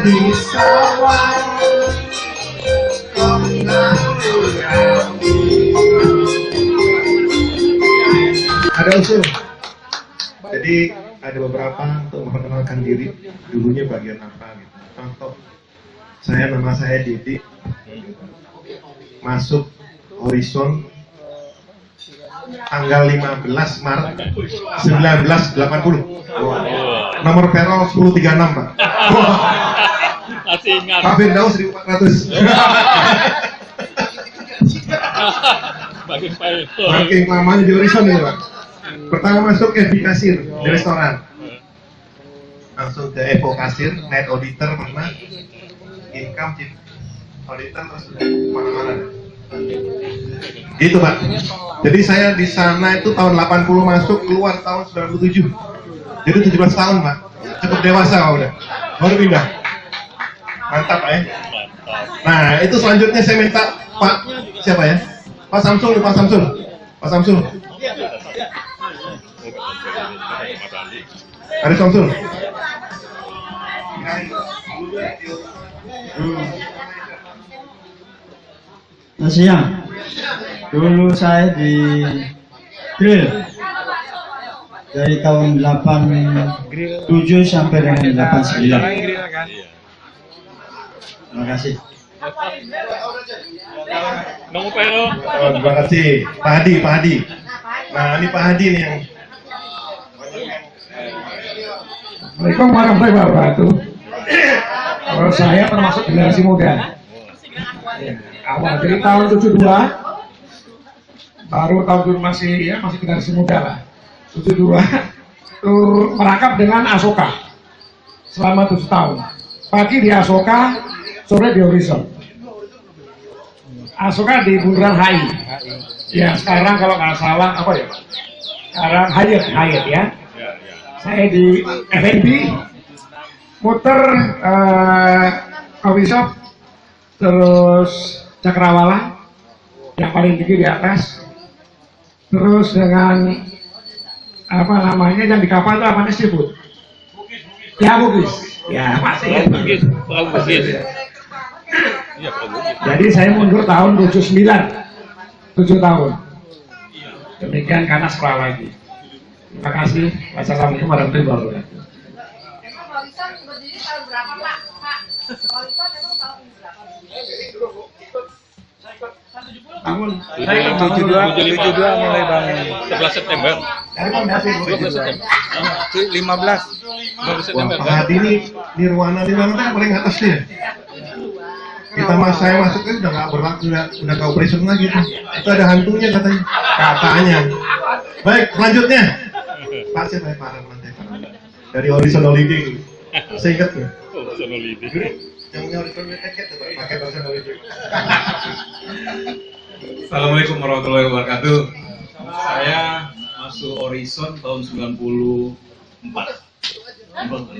di sawah kau ada usul. Jadi ada beberapa untuk memperkenalkan diri dulunya bagian apa gitu. Contoh, nama saya Didi, masuk Horizon tanggal 15 Maret 1980. Nomor peron 1036, Pak. Masih ingat. Pak Firdaus 1400. Makin lamanya di Horizon ini, Pak. Pertama masuk ke kasir di restoran, langsung ke Evo kasir, night auditor pernah, income chief auditor, terus mana-mana. Gitu, Pak. Jadi saya di sana itu tahun 80 masuk, keluar tahun 97. Jadi 17 tahun, Pak. Cukup dewasa, Pak, udah. Baru pindah. Mantap, Pak ya. Nah, itu selanjutnya saya minta Pak siapa ya? Pak Samsul, Pak Samsul. Pak Samsul. Ada Samsul. Selamat siang. Dulu saya di grill dari tahun 87 sampai dengan 89. Terima kasih. Terima kasih. Pak Hadi. Nah, ini Pak Hadi nih yang Assalamualaikum warahmatullahi wabarakatuh. Kalau saya termasuk generasi muda. Awal dari tahun 72, baru tahun masih generasi muda lah. 72 itu merangkap dengan Asoka selama 7 tahun. Pagi di Asoka, sore di Horizon. Asoka di Bundaran HI. Ya sekarang kalau nggak salah apa ya? Sekarang Hyatt ya. Saya di F&B, muter coffee shop, terus Cakrawala yang paling tinggi di atas, terus dengan apa namanya yang di kapal itu apa seafood? Ya Bugis, ya masih Bugis. Jadi saya mundur tahun 79, 7 tahun. Demikian karena sekolah lagi. Terima kasih. Wassalamualaikum warahmatullahi wabarakatuh. Horizon berdiri tahun berapa, Pak? Horizon emang tahun berapa? Tahun Saya ikut 72 mulai bangun 11 September. dari fondasi 12 September. 15 September. Pak Hadi ini Nirwana kan paling atas dia. Saya masuknya udah nggak berlaku, udah ke operation lagi tuh. Itu ada hantunya katanya. Baik, selanjutnya Pak siapa ya, Pak dari Horizon Holiday. Saya ingat ya. Horizon Holiday. Yang punya Horizon Holiday itu pakai Horizon Holiday. Assalamualaikum warahmatullahi wabarakatuh. Saya masuk Horizon tahun 94. 84.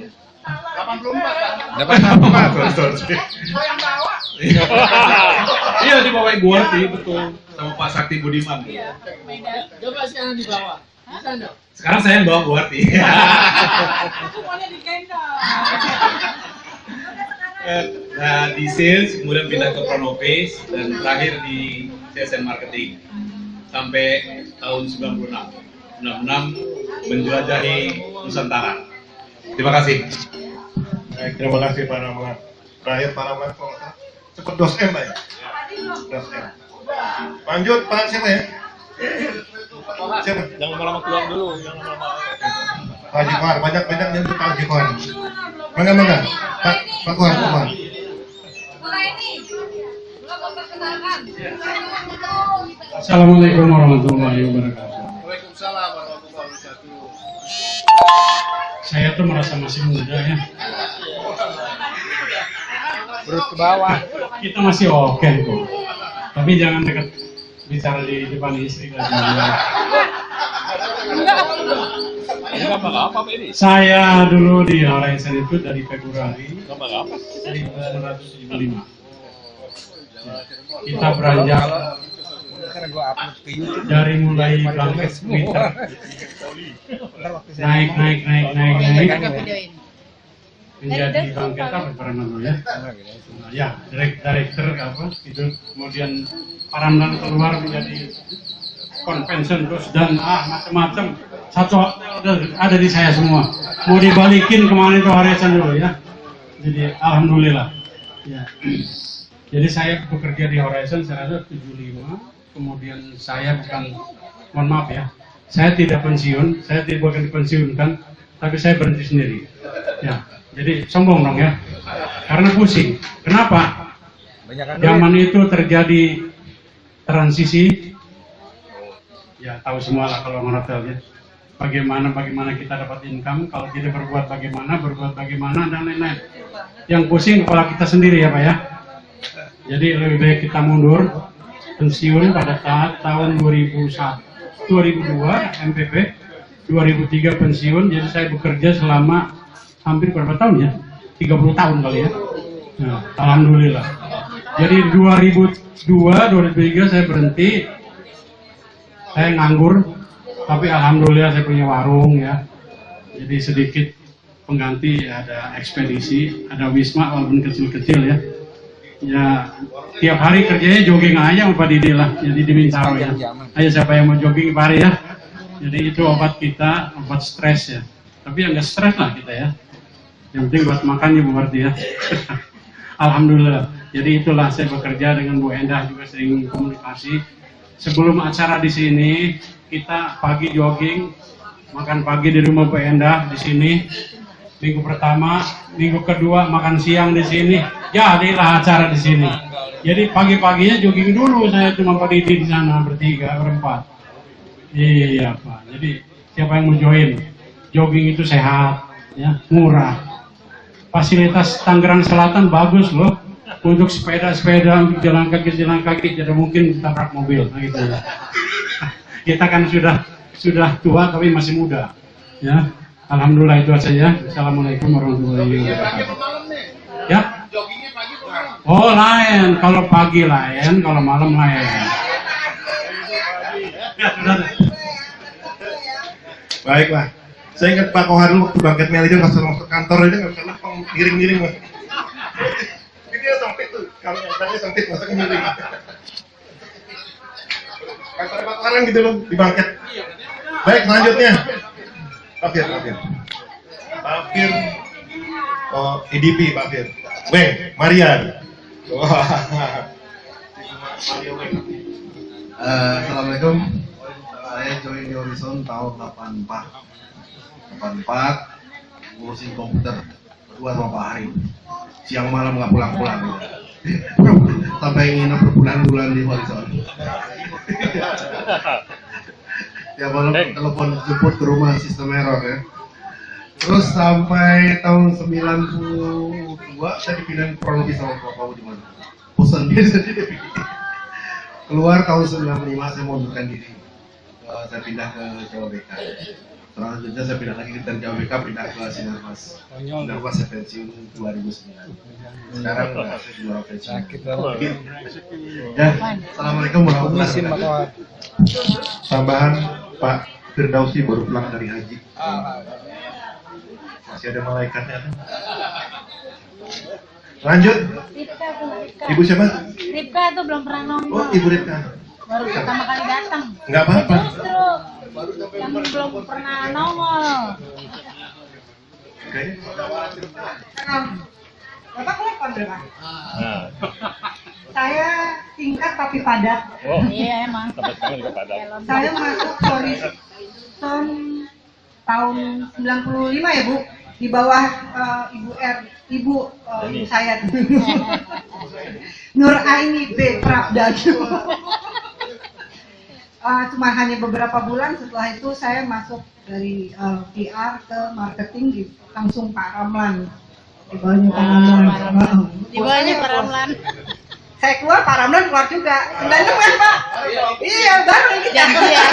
Iya dibawain gua sih, betul. Sama Pak Sakti Budiman. Coba sekarang di bawah. Sekarang saya yang bawa Guarti. Semuanya digendong. Nah, di sales, kemudian pindah ke Pronovis, dan terakhir di CSN Marketing sampai tahun 96 menjelajahi Nusantara. Terima kasih. Baik, terima kasih Pak Rahmat. Terakhir Pak Rahmat cepet 2M Pak ya? 2M. Lanjut Pak siapa ya? Siapa? Jangan lama-lama keluar dulu, jangan lama-lama. Pak Haji Kohar, banyak yang Pak Haji Kohar. Mangga. Pak Kohar. Assalamualaikum warahmatullahi wabarakatuh. Waalaikumsalam warahmatullahi wabarakatuh. Saya tuh merasa masih muda ya. Perut ke bawah. Kita masih oke kok. Tapi jangan dekat bicara di depan istri lah. Gambar apa Pak ini? Saya dulu di Horizon itu dari Februari Gambar apa? 1975. Kita beranjak dari mulai bangkit Twitter, naik. menjadi Bank kita berperan dulu ya. Ya, direktur apa itu, kemudian Paramlan keluar menjadi convention terus dan macam-macam. Satu ada di saya semua. Mau dibalikin kemana itu Horizon dulu ya. Jadi alhamdulillah. Ya. Jadi saya bekerja di Horizon saya rasa 75. Kemudian saya bukan, mohon maaf ya, saya tidak pensiun, saya tidak bukan dipensiunkan, tapi saya berhenti sendiri. Ya, jadi sombong dong ya, karena pusing. Kenapa? Zaman itu terjadi transisi, ya tahu semua lah kalau hotel ya. Bagaimana kita dapat income, kalau tidak berbuat bagaimana dan lain-lain. Yang pusing kepala kita sendiri ya Pak ya. Jadi lebih baik kita mundur. Pensiun pada tahun 2002 MPP, 2003 pensiun, jadi saya bekerja selama hampir berapa tahun ya? 30 tahun kali ya. Nah, alhamdulillah. Jadi 2002, 2003 saya berhenti, saya nganggur, tapi alhamdulillah saya punya warung ya. Jadi sedikit pengganti, ada ekspedisi, ada Wisma walaupun kecil-kecil ya. Ya, tiap hari kerjanya jogging aja sama Pak Didi lah, jadi di Bintaro ya. Ayo siapa yang mau jogging Pak Hari ya. Jadi itu obat kita, obat stres ya. Tapi yang nggak stres lah kita ya. Yang penting buat makannya Bu Marti ya. Alhamdulillah. Jadi itulah saya bekerja dengan Bu Endah juga sering komunikasi. Sebelum acara di sini kita pagi jogging, makan pagi di rumah Bu Endah di sini. Minggu pertama, minggu kedua makan siang di sini. Jadilah acara di sini. Jadi pagi-paginya jogging dulu saya cuma Pak Didi di sana bertiga, berempat. Iya Pak. Jadi siapa yang mau join? Jogging itu sehat, ya, murah. Fasilitas Tangerang Selatan bagus loh. Untuk sepeda-sepeda, untuk jalan kaki, tidak mungkin ditabrak mobil. Nah, gitu ya. Kita kan sudah tua tapi masih muda, ya. Alhamdulillah itu saja. Assalamualaikum warahmatullahi wabarakatuh. Ya. Oh lain, kalau pagi lain, kalau malam lain. Ya, sudah. Baiklah. Saya ingat Pak Kohar dulu waktu bangkit manajer masuk kantor itu nggak bisa langsung miring-miring Mas. Dia sempit tuh, kalau yang sempit masuk miring. Kantor Pak Kohar kan gitu loh, di bangkit. Baik, selanjutnya. Pak Fir. Oh, EDP Pak Fir. Weng, Marian. Assalamualaikum. Saya join di Horizon tahun 84 ngurusin komputer berdua sama Pak Hari. Siang malam nggak pulang-pulang. Sampai nginep berbulan-bulan di Horizon. Ya malam telepon jemput ke rumah sistem error ya. Terus sampai tahun 92 saya dipindahin kurang lebih sama Bapak Budiman. Bosan dia jadi keluar tahun 95 saya mundurkan diri. Saya pindah ke Jawa BK. Selanjutnya saya pindah lagi dari Jawa BK pindah ke Sinarmas. Sinarmas saya pensiun 2009. Sekarang saya juara pensiun. Ya, assalamualaikum warahmatullahi wabarakatuh. Tambahan Pak Firdausi baru pulang dari haji. Masih ada malaikatnya. Lanjut. Ripka tuh, Ripka. Ibu siapa? Ripka tuh belum pernah nongol. Oh, Ibu Ripka. Baru pertama kali datang. Enggak apa-apa. Justru yang belum pernah nongol. Oke. Bapak telepon berapa? Saya singkat tapi padat. Oh, Iya emang. sampai sekarang juga padat. Saya masuk Horizon tahun 95 ya Bu, di bawah ibu saya Nur Aini B. Prabda. Cuma hanya beberapa bulan setelah itu saya masuk dari PR ke marketing di langsung Pak Ramlan. Di bawahnya Pak Ramlan. Di bawahnya Pak Ramlan. Saya keluar, Pak Ramlan keluar juga. 96 kan Pak? Iya, bareng kita. Janjian.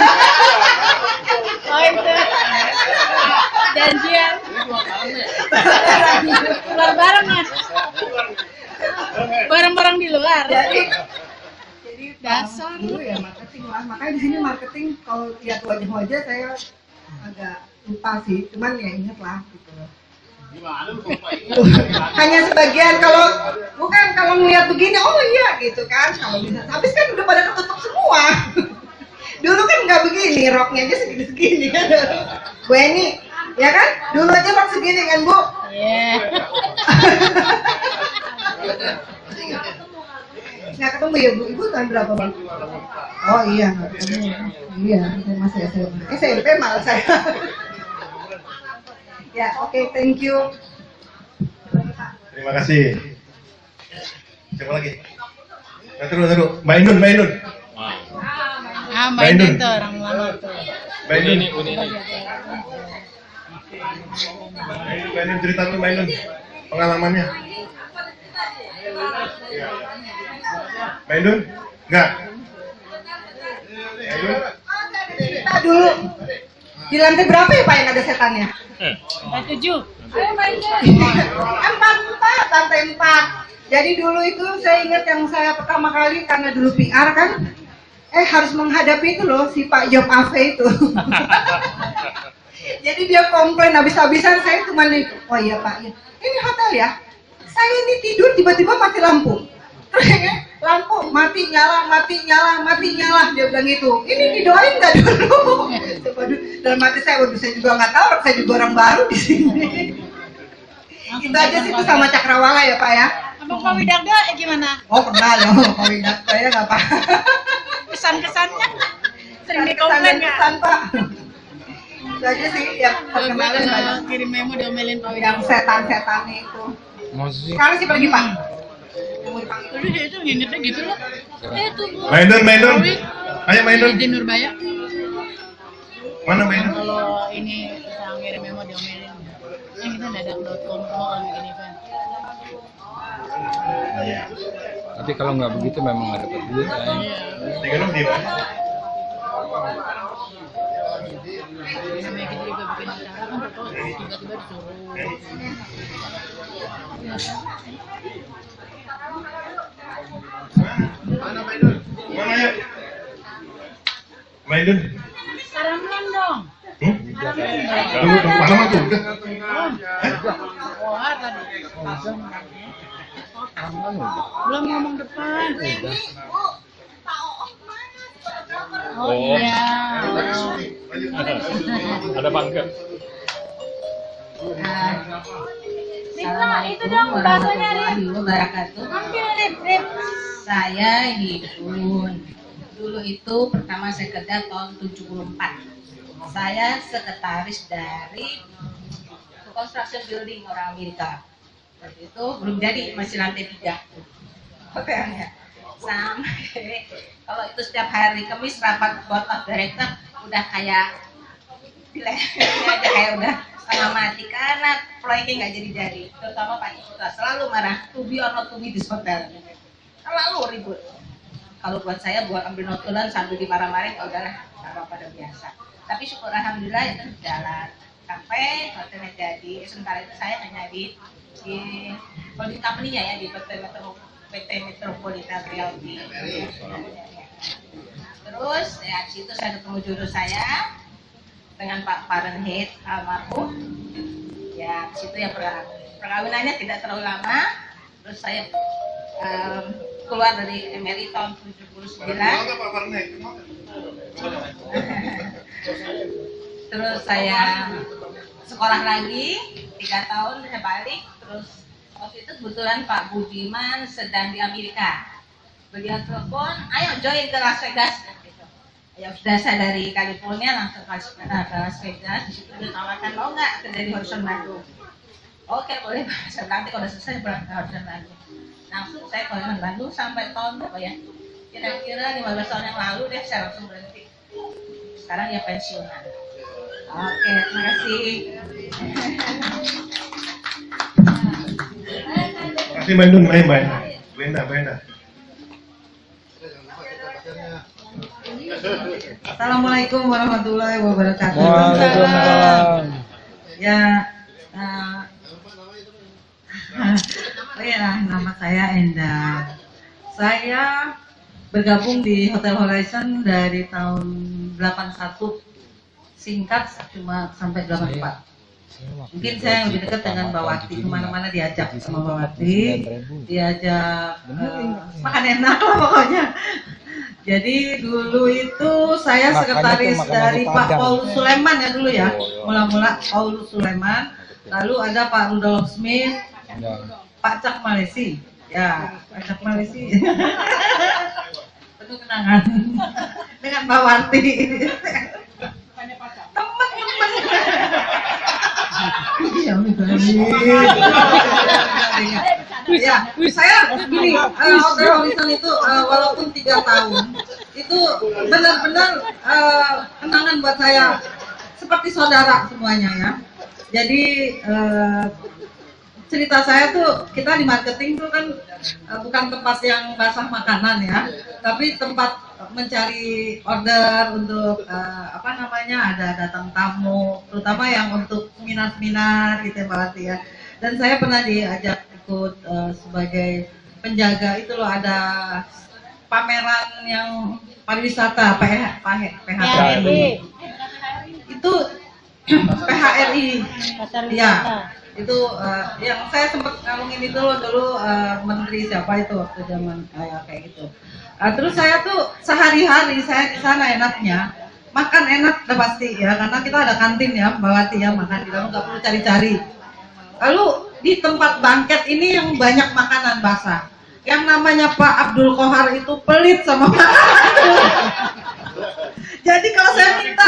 Oh itu. Janjian. Keluar bareng ya. Bareng-bareng di luar. Jadi dasar. dulu ya marketing lah. Makanya di sini marketing kalau lihat wajah-wajah saya agak lupa sih. Cuman ya inget lah gitu. Hanya sebagian, kalau ngeliat begini, oh iya gitu kan, kalau bisa. Habis kan udah pada ketutup semua. Dulu kan nggak begini, roknya aja segini-segini kan. Bu Eni, ya kan? Dulu aja rok segini kan Bu? Iya. Nggak ketemu ya Bu? Ibu tahun berapa Bang? Oh iya, nggak ketemu. Iya, saya masih SMA. SMP malah saya. Ya, oke, thank you. Terima kasih. Siapa lagi? Terus. Mbak Indun. Mbak Indun tuh orang lama tuh. Mbak Indun. Mbak Indun cerita dulu Mbak Indun pengalamannya. Mbak Indun? Enggak. Mbak Indun? Kita dulu di lantai berapa ya Pak yang ada setannya? Lantai 7. Lantai 4. Jadi dulu itu saya ingat yang saya pertama kali karena dulu PR kan, harus menghadapi itu loh si Pak Job Ave itu. Jadi dia komplain habis-habisan, saya cuma nih, oh iya Pak, ya. Ini hotel ya, saya ini tidur tiba-tiba mati lampu. Terus lampu mati nyala, dia bilang gitu. Ini didoain nggak dulu? Dalam hati saya, waduh saya juga nggak tahu, saya juga orang baru di sini. Itu aja sih itu sama Cakrawala ya Pak ya. Abang Pak Widarda gimana? Oh pernah loh, Pak Widarda saya nggak apa. Kesan-kesannya sering dikomplain nggak? Kesan Pak. Itu aja sih yang terkenal kirim memo diomelin Pak Widarda. Yang setan-setan itu. Sekarang sih pergi Pak. Terus itu ngingetnya gitu loh. Itu Bu. Mbak Indun. Ayo Mbak Indun. Di Nurbaya. Mana Mbak Indun? Kalau ini saya ngirim memo diomelin. Yang kita dadak.com kalau bikin event. Tapi kalau nggak begitu memang nggak dapat duit. Tiga dong di mana? Namanya kita juga bikin acara kan tiba-tiba disuruh. Mana Mbak Indun? Mana ya? Mbak Indun? Karamlan dong. Tunggu, mana mah tuh? Wah tadi. Belum ngomong depan. Oh iya. Ada pangkat. Itu dong bahasanya Rip. Wabarakatuh. Rip. Saya Hibun. Dulu itu pertama saya kerja tahun 74. Saya sekretaris dari construction building orang Amerika. Waktu itu belum jadi, masih lantai 3 hotelnya. Sampai kalau itu setiap hari Kamis rapat board of director udah kayak aja kayak udah setengah mati karena proyeknya nggak jadi. Terutama Pak Isuta selalu marah, to be or not to be di hotel. Selalu ribut. Kalau buat saya buat ambil notulan sambil dimarah-marahin, udahlah apa pada biasa. Tapi syukur alhamdulillah itu jalan sampai hotelnya jadi. Sementara itu saya hanya di holding company-nya ya di PT Metropolitan Realty. Terus ya di situ saya ketemu jodoh saya dengan Pak Fahrenheit almarhum. Ya di situ ya perkawinannya tidak terlalu lama. Terus saya keluar dari MRI tahun 79. Terus saya sekolah lagi 3 tahun, saya balik. Terus waktu itu kebetulan Pak Budiman sedang di Amerika. Beliau telepon, ayo join ke Las Vegas. Ya sudah saya dari California langsung ke Las Vegas. Di situ ditawarkan mau nggak kerja di Horizon Bandung. Oke boleh, saya nanti kalau selesai berangkat ke Horizon Bandung. Langsung saya ke Horizon Bandung sampai tahun berapa ya? Kira-kira 15 tahun yang lalu deh saya langsung berhenti. Sekarang ya pensiunan. Oke, terima kasih. Kasih Mbak Indun, Mbak Enda. Assalamualaikum warahmatullahi wabarakatuh. Waalaikumsalam. Ya, nama saya Enda. Saya bergabung di Hotel Horizon dari tahun 81, singkat cuma sampai 84. Mungkin saya yang lebih dekat dengan Mbak Wati, kemana-mana diajak sama Mbak Wati, diajak makan enak lah pokoknya. Jadi dulu itu saya sekretaris dari Pak Paulus Suleman ya dulu ya, mula-mula Paulus Suleman, lalu ada Pak Rudolf Smith, Pak Cak Malesi, ya Pak Cak Malesi, penuh kenangan dengan Mbak Wati, teman-teman. Ya, saya gini, Hotel Horizon itu walaupun 3 tahun, itu benar-benar kenangan buat saya seperti saudara semuanya ya. Jadi cerita saya tuh, kita di marketing tuh kan bukan tempat yang basah makanan ya, tapi tempat mencari order untuk apa namanya, ada datang tamu, terutama yang untuk seminar-seminar gitu ya Mbak Wati ya. Dan saya pernah diajak ikut sebagai penjaga, itu loh ada pameran yang pariwisata PHRI. Itu PHRI ya, itu yang saya sempat ngalungin itu dulu menteri siapa itu waktu zaman kayak gitu. Terus saya tuh sehari-hari saya di sana enaknya makan enak udah pasti ya, karena kita ada kantin ya Mbak Wati ya, makan di dalam nggak perlu cari-cari. Lalu di tempat bangket ini yang banyak makanan basah, yang namanya Pak Abdul Kohar itu pelit sama makanan. Jadi kalau saya minta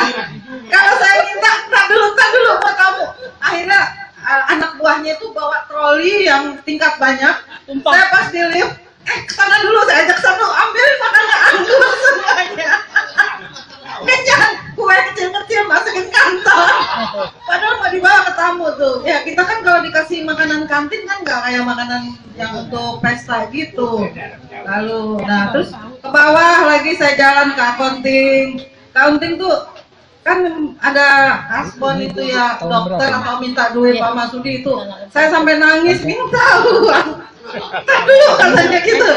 tak dulu buat kamu. Akhirnya anak buahnya itu bawa troli yang tingkat banyak. Saya pas di lift, kesana dulu, saya ajak satu, ambilin makanan anggur semuanya. Kenyang, kue kecil-kecil masukin kantong. Padahal mau dibawa ke tamu tuh. Ya kita kan kalau dikasih makanan kantin kan nggak kayak makanan yang untuk pesta gitu. Lalu, nah terus ke bawah lagi saya jalan ke accounting. Accounting tuh kan ada kasbon itu ya, dokter atau minta duit Pak Masudi itu. Saya sampai nangis minta uang. Tak dulu katanya gitu.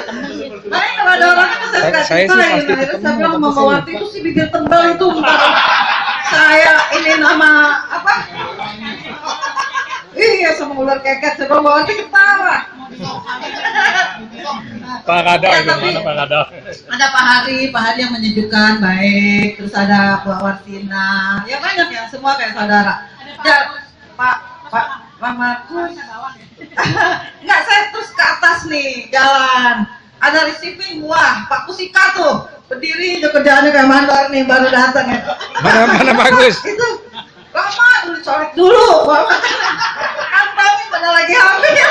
Nah kalau ada orang kan saya kasih lain. Akhirnya saya bilang Mama Wati itu si bibir tebal itu. Saya ini nama apa? Iya sama ular keket. Saya bilang Mama Wati ketawa. Pak Kada itu mana Pak Kada? Ada Pak Hari yang menyejukkan, baik. Terus ada Mbak Wartina. Ya banyak ya, semua kayak saudara. Ya Pak Markus. Enggak, saya terus ke atas nih jalan, ada receiving, wah Pak Kusika tuh berdiri aja kerjaannya kayak mandor nih, baru datang ya. Mana bagus? Itu lama dulu, colek dulu, kantongin pada lagi hamil,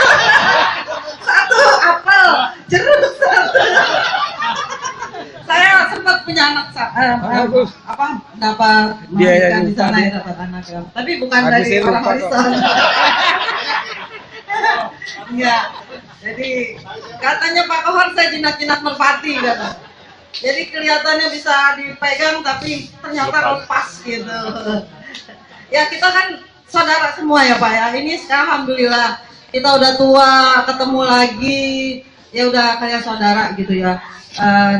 satu apel jeruk satu. Saya sempat punya anak dapat melahirkan di sana ya, dapat anak ya. Tapi bukan dari orang Horizon. Enggak. Jadi katanya Pak Kohar saya jinak-jinak merpati kata. Jadi kelihatannya bisa dipegang tapi ternyata lepas gitu. Ya kita kan saudara semua ya Pak ya. Ini sekarang alhamdulillah kita udah tua, ketemu lagi, ya udah kayak saudara gitu ya.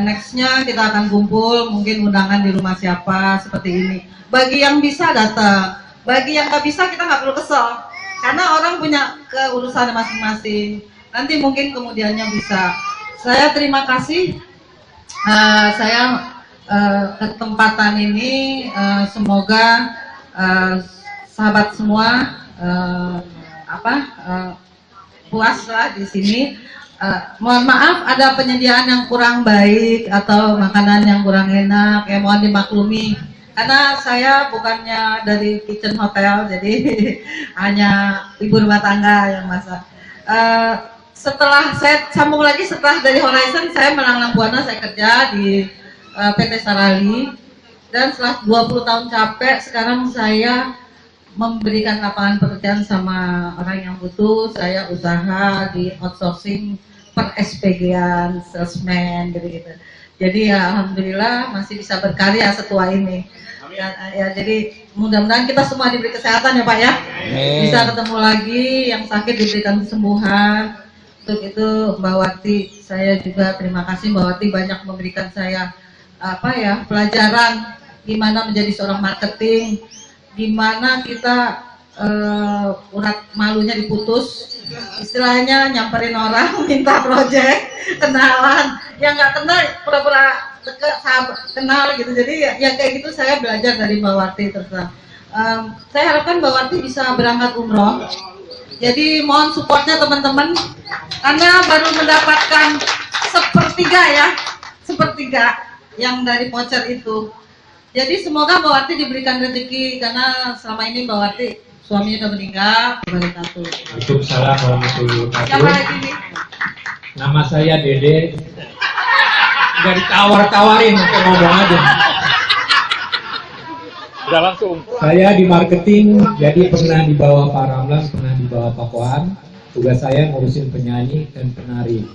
Nextnya kita akan kumpul, mungkin undangan di rumah siapa seperti ini. Bagi yang bisa datang, bagi yang nggak bisa kita nggak perlu kesel. Karena orang punya keurusan masing-masing. Nanti mungkin kemudiannya bisa. Saya terima kasih. Saya kesempatan ini semoga sahabat semua puas lah di sini. Mohon maaf ada penyediaan yang kurang baik atau makanan yang kurang enak. Ya mohon dimaklumi. Karena saya bukannya dari kitchen hotel, jadi hanya ibu rumah tangga yang masak. Setelah saya sambung lagi, setelah dari Horizon, saya melanglang buana, saya kerja di PT Sarali. Dan setelah 20 tahun capek, sekarang saya memberikan lapangan pekerjaan sama orang yang butuh. Saya usaha di outsourcing per SPG-an, salesman, gitu-gitu. Jadi ya alhamdulillah masih bisa berkarya setua ini. Ya jadi mudah-mudahan kita semua diberi kesehatan ya Pak ya. Bisa ketemu lagi, yang sakit diberikan kesembuhan. Untuk itu Mbak Wati, saya juga terima kasih Mbak Wati banyak memberikan saya pelajaran gimana menjadi seorang marketing, gimana kita urat malunya diputus, istilahnya nyamperin orang minta project, kenalan, yang nggak kenal pura-pura deket, sahabat, kenal gitu. Jadi ya kayak gitu saya belajar dari Mbak Warti terus terang. Saya harapkan Mbak Warti bisa berangkat umroh. Jadi mohon supportnya teman-teman, karena baru mendapatkan sepertiga yang dari voucher itu. Jadi semoga Mbak Warti diberikan rezeki, karena selama ini Mbak Warti suaminya udah meninggal. Waalaikumsalam warahmatullahi wabarakatuh. Siapa lagi nih? Nama saya Dede. Nggak ditawar-tawarin, kayak ngomong aja. Udah langsung. Saya di marketing, jadi pernah di bawah Pak Ramlan, pernah di bawah Pak Koan. Tugas saya ngurusin penyanyi dan penari.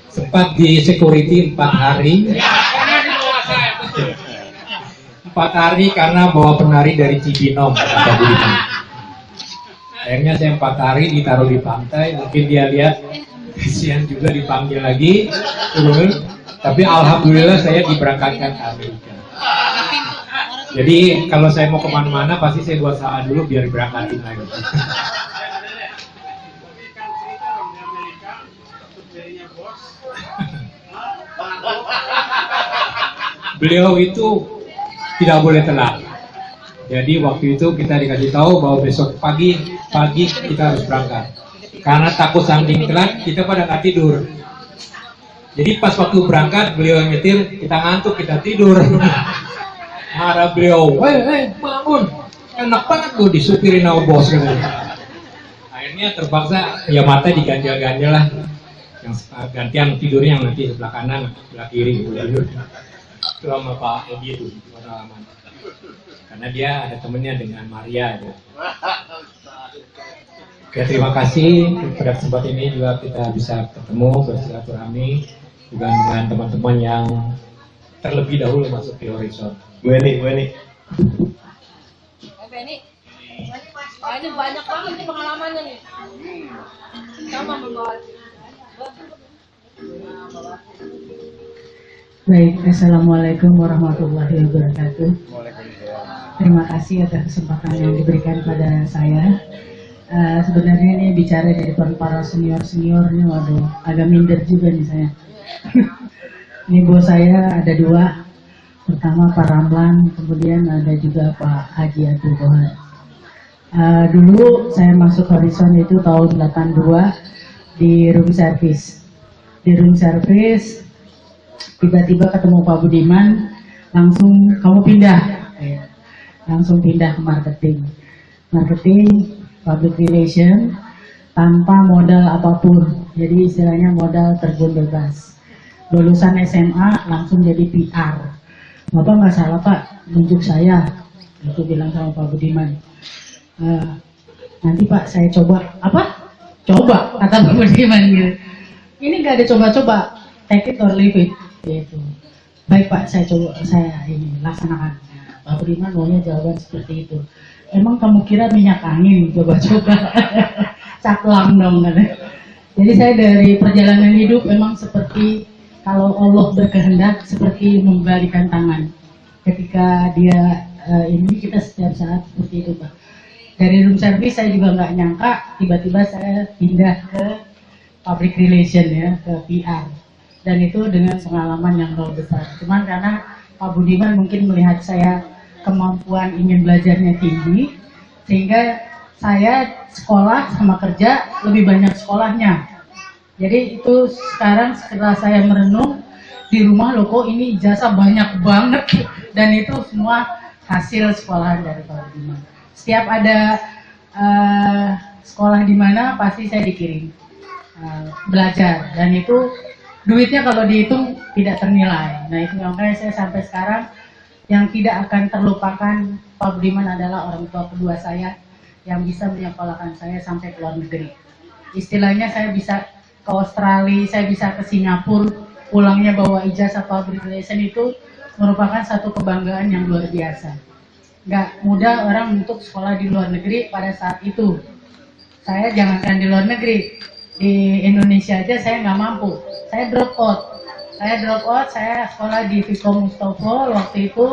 Sempat di security 4 hari. 4 hari karena bawa penari dari Cibinong. Akhirnya saya 4 hari ditaruh di pantai. Mungkin dia lihat, kesian juga dipanggil lagi. Tapi alhamdulillah saya diberangkatkan ke Amerika. Jadi kalau saya mau kemana-mana pasti saya buat saat dulu biar berangkatin lagi. Beliau itu tidak boleh telat. Jadi waktu itu kita dikasih tahu bahwa besok pagi kita harus berangkat. Karena takut sanding telat, kita pada nggak tidur. Jadi pas waktu berangkat beliau yang nyetir, kita ngantuk, kita tidur. Marah beliau, bangun, enak banget gue disupirin sama bos. Akhirnya terpaksa ya mata diganjal-ganjal lah. Yang gantian tidurnya yang nanti sebelah kanan, sebelah kiri gitu. Itu sama Pak Edi itu pengalaman. Karena dia ada temennya dengan Maria. Gitu. Oke, terima kasih pada kesempatan ini juga kita bisa ketemu bersilaturahmi juga dengan teman-teman yang terlebih dahulu masuk di Horizon. Bu Eni. Benny. Ini banyak banget nih pengalamannya nih. Sama membawa. Baik, Assalamualaikum warahmatullahi wabarakatuh. Terima kasih atas kesempatan yang diberikan pada saya. Sebenarnya ini bicara dari para senior-seniornya, waduh, agak minder juga nih saya. Ini bos saya ada 2. Pertama Pak Ramlan, kemudian ada juga Pak Haji Abdul Kohar. Dulu saya masuk Horizon itu tahun 82 di room service. Di room service tiba-tiba ketemu Pak Budiman, langsung kamu pindah, langsung pindah ke marketing, public relation, tanpa modal apapun. Jadi istilahnya modal terjun bebas. Lulusan SMA langsung jadi PR. Bapak nggak salah Pak, nunjuk saya. Aku bilang sama Pak Budiman. Nanti Pak saya coba. Apa? Coba, kata Pak Budiman gitu. Ini nggak ada coba-coba, take it or leave it. Gitu. Baik Pak, saya coba, saya ini laksanakan. Pak Budiman maunya jawaban seperti itu. Emang kamu kira minyak angin coba-coba? Caklang dong kan. Jadi saya dari perjalanan hidup memang seperti kalau Allah berkehendak seperti membalikan tangan. Ketika dia ini kita setiap saat seperti itu Pak. Dari room service saya juga nggak nyangka tiba-tiba saya pindah ke public relation ya, ke PR. Dan itu dengan pengalaman yang luar besar. Cuman karena Pak Budiman mungkin melihat saya kemampuan ingin belajarnya tinggi, sehingga saya sekolah sama kerja lebih banyak sekolahnya. Jadi itu sekarang setelah saya merenung di rumah, loh kok ini ijazah banyak banget, dan itu semua hasil sekolahan dari Pak Budiman. Setiap ada sekolah di mana pasti saya dikirim belajar, dan itu duitnya kalau dihitung tidak ternilai. Nah itu makanya saya sampai sekarang yang tidak akan terlupakan Pak Budiman adalah orang tua kedua saya yang bisa menyekolahkan saya sampai ke luar negeri. Istilahnya saya bisa ke Australia, saya bisa ke Singapura, pulangnya bawa ijazah public relation itu merupakan satu kebanggaan yang luar biasa. Nggak mudah orang untuk sekolah di luar negeri pada saat itu. Saya jangankan di luar negeri, di Indonesia aja saya nggak mampu. Saya drop out, saya sekolah di Vkom Mustopo waktu itu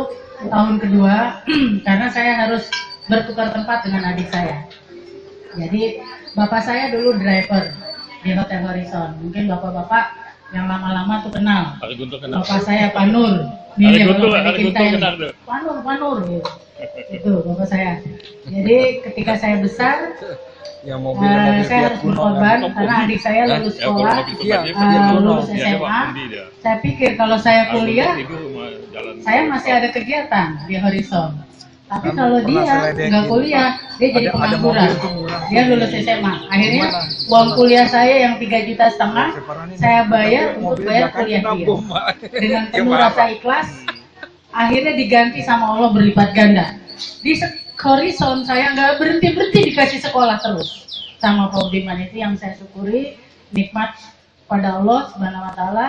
tahun kedua karena saya harus bertukar tempat dengan adik saya. Jadi bapak saya dulu driver di Hotel Horizon. Mungkin bapak-bapak yang lama-lama tuh kenal. Bapak saya Pak Nur. Nih Pak Nur. Itu bapak saya. Jadi ketika saya besar, saya harus berkorban karena adik saya lulus sekolah, lulus SMA. Saya pikir kalau saya kuliah, saya masih ada kegiatan di Horizon. Tapi kalau dia nggak kuliah, dia jadi pengangguran. Dia lulus SMA. Akhirnya uang kuliah saya yang 3,5 juta, saya bayar untuk bayar kuliah dia. Dengan penuh rasa ikhlas, akhirnya diganti sama Allah berlipat ganda. Di Horizon saya nggak berhenti dikasih sekolah terus sama Pak Budiman. Itu yang saya syukuri, nikmat pada Allah Subhanahu Wa Taala.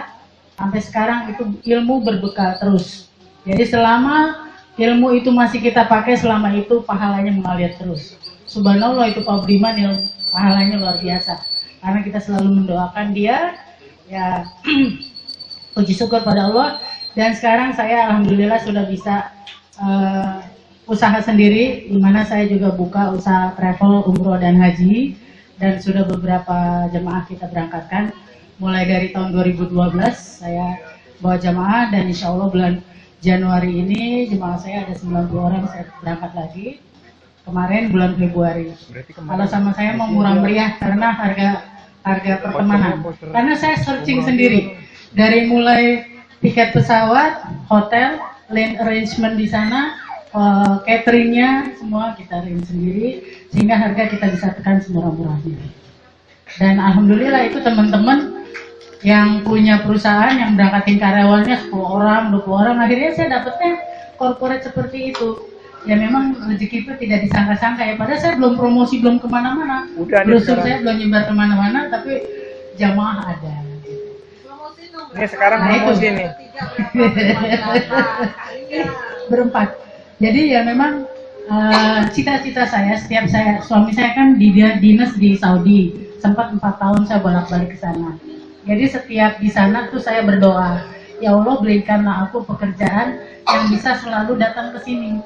Sampai sekarang itu ilmu berbekal terus. Jadi selama ilmu itu masih kita pakai, selama itu pahalanya mengalir terus. Subhanallah, itu Pak Budiman yang pahalanya luar biasa. Karena kita selalu mendoakan dia, ya puji syukur pada Allah. Dan sekarang saya alhamdulillah sudah bisa usaha sendiri, di mana saya juga buka usaha travel, umroh dan haji, dan sudah beberapa jemaah kita berangkatkan. Mulai dari tahun 2012 saya bawa jemaah, dan insya Allah bulan Januari ini jemaah saya ada 90 orang, saya berangkat lagi. Kemarin bulan Februari. Kalau sama saya mau murah meriah karena harga pertemanan. Karena saya searching sendiri dari mulai tiket pesawat, hotel, land arrangement di sana, cateringnya semua kita arrange sendiri, sehingga harga kita bisa tekan semurah-murahnya. Dan alhamdulillah itu teman-teman yang punya perusahaan yang berangkatin karyawannya 10 orang, 20 orang, akhirnya saya dapetnya corporate seperti itu. Ya memang rezeki itu tidak disangka-sangka ya, padahal saya belum promosi, belum kemana-mana, brosur saya belum nyebar kemana-mana, tapi jamaah ada. Ini sekarang promosi nih. Berempat. Jadi ya memang cita-cita saya, setiap suami saya kan dinas di Saudi, sempat 4 tahun saya bolak-balik ke sana. Jadi setiap di sana tuh saya berdoa, ya Allah berikanlah aku pekerjaan yang bisa selalu datang ke sini.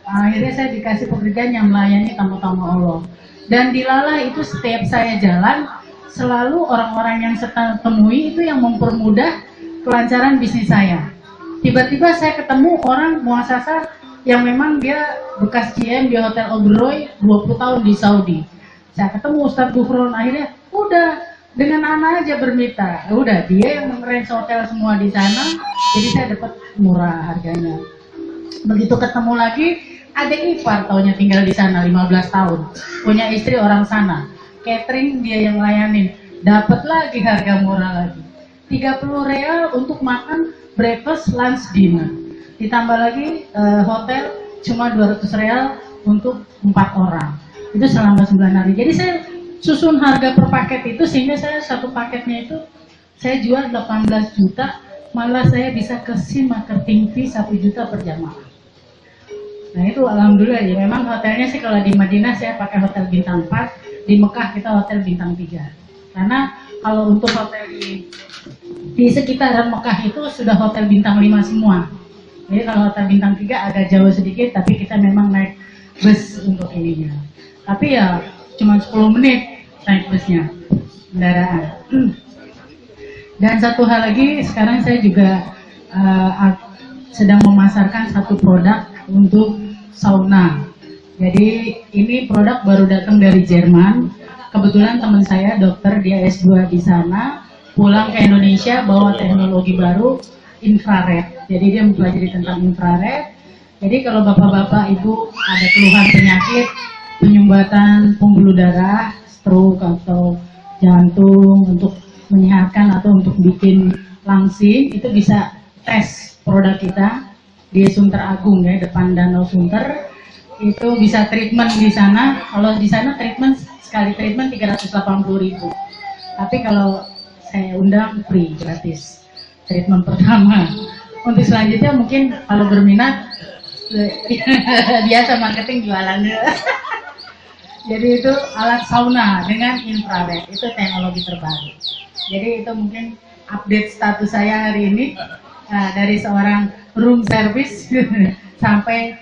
Akhirnya saya dikasih pekerjaan yang melayani tamu-tamu Allah. Dan dilala itu setiap saya jalan, selalu orang-orang yang saya temui itu yang mempermudah kelancaran bisnis saya. Tiba-tiba saya ketemu orang muasasa yang memang dia bekas GM di Hotel Oberoi 20 tahun di Saudi. Saya ketemu Ustadz Gufron, akhirnya udah dengan anak aja bermitra, udah dia yang nge-range hotel semua di sana, jadi saya dapat murah harganya. Begitu ketemu lagi, adik ipar taunya tinggal di sana 15 tahun, punya istri orang sana, catering dia yang layanin, dapat lagi harga murah lagi, 30 real untuk makan breakfast, lunch, dinner, ditambah lagi hotel cuma 200 real untuk 4 orang, itu selama 9 hari. Jadi saya susun harga per paket itu, sehingga saya satu paketnya itu saya jual 18 juta, malah saya bisa kasih marketing fee 1 juta per jamaah. Nah itu alhamdulillah ya, memang hotelnya sih kalau di Madinah saya pakai hotel bintang 4, di Mekah kita hotel bintang 3. Karena kalau untuk hotel di sekitaran Mekah itu sudah hotel bintang 5 semua. Jadi kalau hotel bintang 3 agak jauh sedikit, tapi kita memang naik bus untuk ininya. Tapi ya cuma 10 menit naik busnya, kendaraan. Dan satu hal lagi, sekarang saya juga sedang memasarkan satu produk untuk sauna. Jadi ini produk baru datang dari Jerman. Kebetulan teman saya dokter, dia S2 di sana, pulang ke Indonesia bawa teknologi baru, infrared. Jadi dia mempelajari tentang infrared. Jadi kalau bapak-bapak ibu ada keluhan penyakit, penyumbatan pembuluh darah, stroke atau jantung, untuk menyehatkan atau untuk bikin langsing, itu bisa tes produk kita di Sunter Agung ya, depan Danau Sunter. Itu bisa treatment di sana. Kalau di sana treatment, sekali treatment 380.000. Tapi kalau saya undang free, gratis treatment pertama. Untuk selanjutnya mungkin kalau berminat biasa marketing jualan dulu. Jadi itu alat sauna dengan infrared, itu teknologi terbaru. Jadi itu mungkin update status saya hari ini, dari seorang room service sampai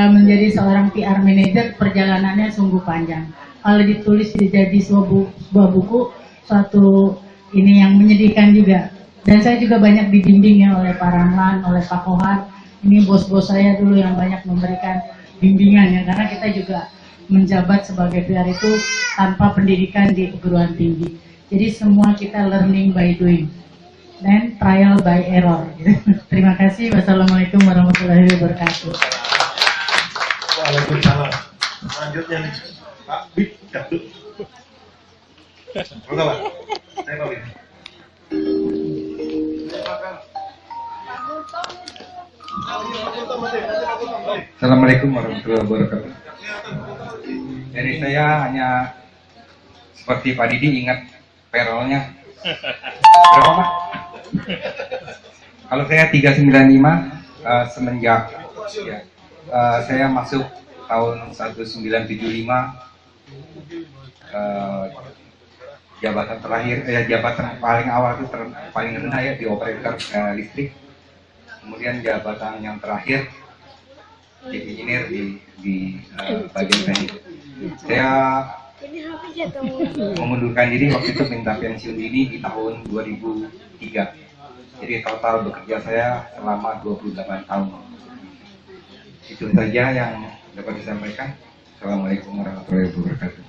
menjadi seorang PR manager, perjalanannya sungguh panjang. kalau ditulis jadi sebuah buku, suatu ini yang menyedihkan juga. Dan saya juga banyak dibimbing ya oleh Pak Ramlan, oleh Pak Kohar. Ini bos-bos saya dulu yang banyak memberikan bimbingan ya, karena kita juga menjabat sebagai PR itu tanpa pendidikan di perguruan tinggi. Jadi semua kita learning by doing dan trial by error. Terima kasih. Wassalamualaikum warahmatullahi wabarakatuh. Waalaikumsalam. Selanjutnya nih, Pak Bid Dapduk. Enggak, Pak. Saya Pak Bid. Assalamualaikum warahmatullahi wabarakatuh. Jadi saya hanya seperti Pak Didi ingat perolnya berapa Pak? Kalau saya 395 semenjak ya, saya masuk tahun 1975 jabatan terakhir jabatan paling awal itu paling rendah ya di operator listrik. Kemudian jabatan yang terakhir jadi engineer di bagian teknik. Saya mengundurkan diri waktu itu minta pensiun dini di tahun 2003. Jadi total bekerja saya selama 28 tahun. Itu saja yang dapat disampaikan. Assalamualaikum warahmatullahi wabarakatuh.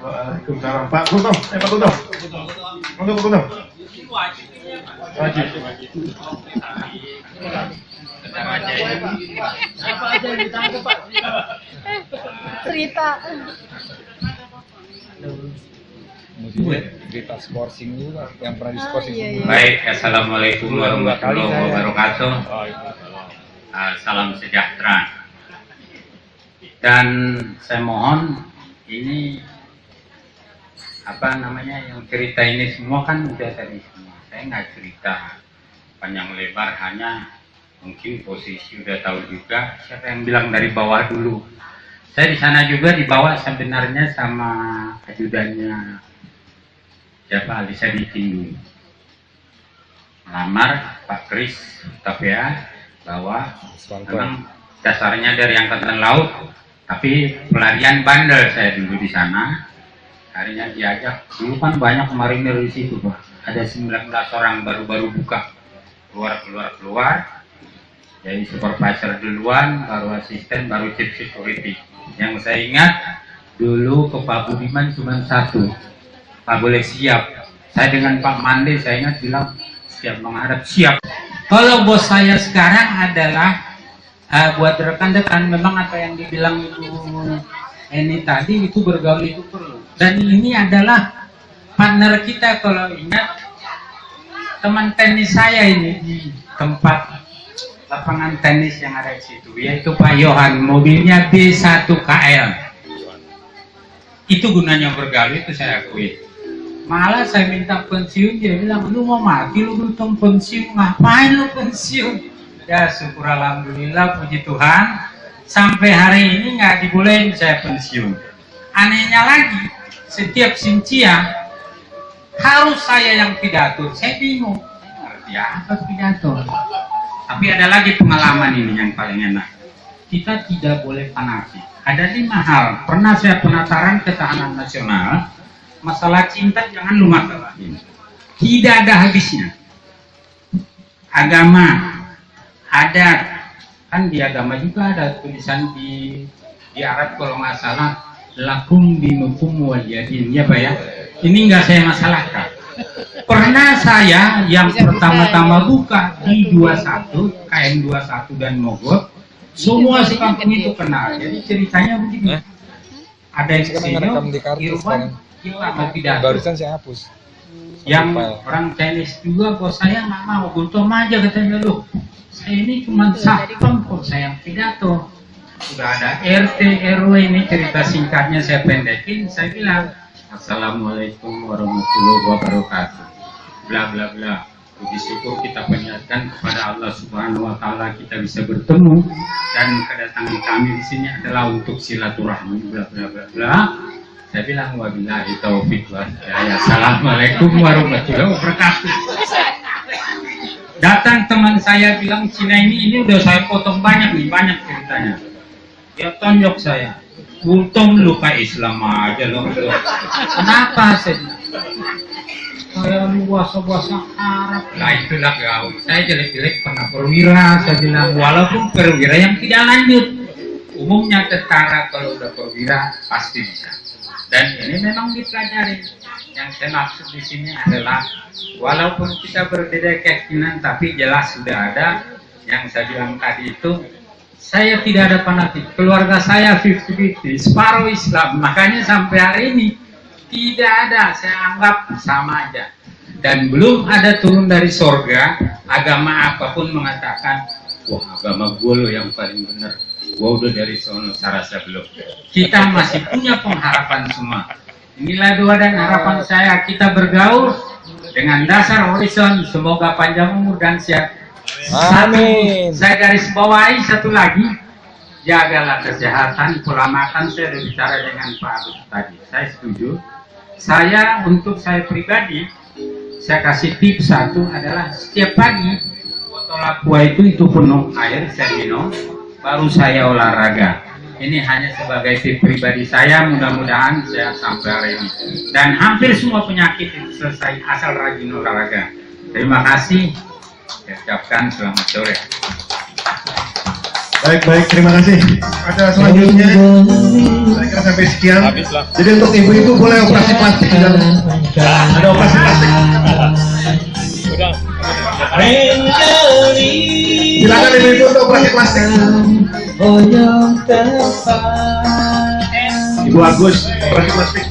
Waalaikumsalam. Pak Gultom, Pak Gultom. Monggo Pak Gultom. Wajib. Apa aja yang ditangkap Pak? Cerita. Cerita skorsing juga yang pernah diskorsing. Baik, assalamualaikum warahmatullahi wabarakatuh. Salam sejahtera. Dan saya mohon ini apa namanya yang cerita ini semua kan udah tadi semua. Saya nggak cerita panjang lebar, hanya mungkin posisi udah tahu juga. Siapa yang bilang dari bawah dulu? Saya di sana juga dibawa sebenarnya sama ajudannya siapa Alisa Dikin melamar Pak Kris KPA bahwa memang dasarnya dari Angkatan Laut, tapi pelarian bandel saya dulu di sana. Harinya diajak, dulu kan banyak marinir di situ Pak. Ada 19 orang baru-baru buka, keluar. Jadi supervisor duluan, baru asisten, baru chief security. Yang saya ingat dulu ke Pak Budiman cuma satu, Pak boleh siap. Saya dengan Pak Mande saya ingat bilang siap menghadap siap. Kalau bos saya sekarang adalah buat rekan-rekan, memang apa yang dibilang Ibu ini tadi itu bergaul itu perlu. Dan ini adalah partner kita. Kalau ingat teman tenis saya ini di tempat lapangan tenis yang ada di situ, yaitu Pak Yohan, mobilnya B1KL. Itu gunanya bergaul, itu saya akui. Malah saya minta pensiun, dia bilang, lu mau mati, lu belum pensiun, ngapain lu pensiun? Ya syukur alhamdulillah, puji Tuhan, sampai hari ini nggak dibolehin saya pensiun. Anehnya lagi, setiap sincia harus saya yang pidato. Saya bingung, ngerti apa pidato. Tapi ada lagi pengalaman ini yang paling enak. Kita tidak boleh fanatik. Ada 5 hal. Pernah saya penataran ketahanan nasional. Masalah cinta jangan lu masalahin. Tidak ada habisnya. Agama, adat, kan di agama juga ada tulisan di Arab kalau nggak salah, lakum dinukum waliyadin, ya Pak ya. Ini nggak saya masalahkan. Pernah saya yang pertama-tama buka di 21, KM21 dan Mogot, semua sekampung itu kenal. Jadi ceritanya begini. Ada yang senior, Irwan, kita mau pidato. Barusan saya hapus. Yang orang tenis juga, bos saya nggak mau, Gultom aja katanya lu. Saya ini cuma satpam kok saya yang pidato. Sudah ada RT, RW, ini cerita singkatnya saya pendekin, saya bilang, Assalamualaikum warahmatullahi wabarakatuh. Bla bla bla. Puji syukur kita panjatkan kepada Allah Subhanahu wa taala kita bisa bertemu, dan kedatangan kami di sini adalah untuk silaturahmi bla bla bla bla. Saya bilang wabillahi taufik wal hidayah. Assalamualaikum warahmatullahi wabarakatuh. Datang teman saya bilang Cina ini udah saya potong banyak nih, banyak ceritanya. Dia tonjok saya. Untung lupa Islam aja loh. Kenapa saya? Saya luasa-luasa Arab. Nah itulah kau. Saya jelek-jelek pernah perwira. Saya bilang walaupun perwira yang tidak lanjut. Umumnya tentara kalau udah perwira pasti bisa. Dan ini memang dipelajari. Yang saya maksud di sini adalah walaupun kita berbeda keyakinan, tapi jelas sudah ada yang saya bilang tadi itu. Saya tidak ada fanatik, keluarga saya 50-50, separuh Islam, makanya sampai hari ini tidak ada, saya anggap sama aja. Dan belum ada turun dari sorga, agama apapun mengatakan, wah agama gue loh yang paling benar, gue udah dari sono, sarasa belum. Kita masih punya pengharapan semua. Inilah doa dan harapan saya, kita bergaul dengan dasar horizon, semoga panjang umur dan sehat. Amin. Saya garis bawahi satu lagi, jagalah kesehatan, pola makan. Saya sudah bicara dengan Pak Agus tadi, saya setuju. Saya untuk saya pribadi, saya kasih tips satu adalah setiap pagi botol aqua itu penuh air saya minum, baru saya olahraga. Ini hanya sebagai tips pribadi saya, mudah-mudahan saya sampai hari ini. Dan hampir semua penyakit itu selesai asal rajin olahraga. Terima kasih. Saya ucapkan selamat sore. Baik, terima kasih. Ada selanjutnya, saya kira sampai sekian. Jadi untuk ibu-ibu boleh operasi plastik di dalam. Ada operasi plastik. Silakan ibu-ibu untuk operasi plastik. Ibu Agus, operasi plastik.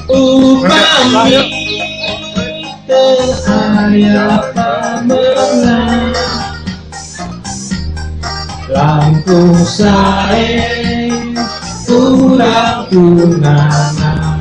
Lampu saya kurang tunangan.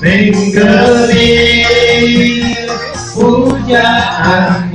Menggelir pujaan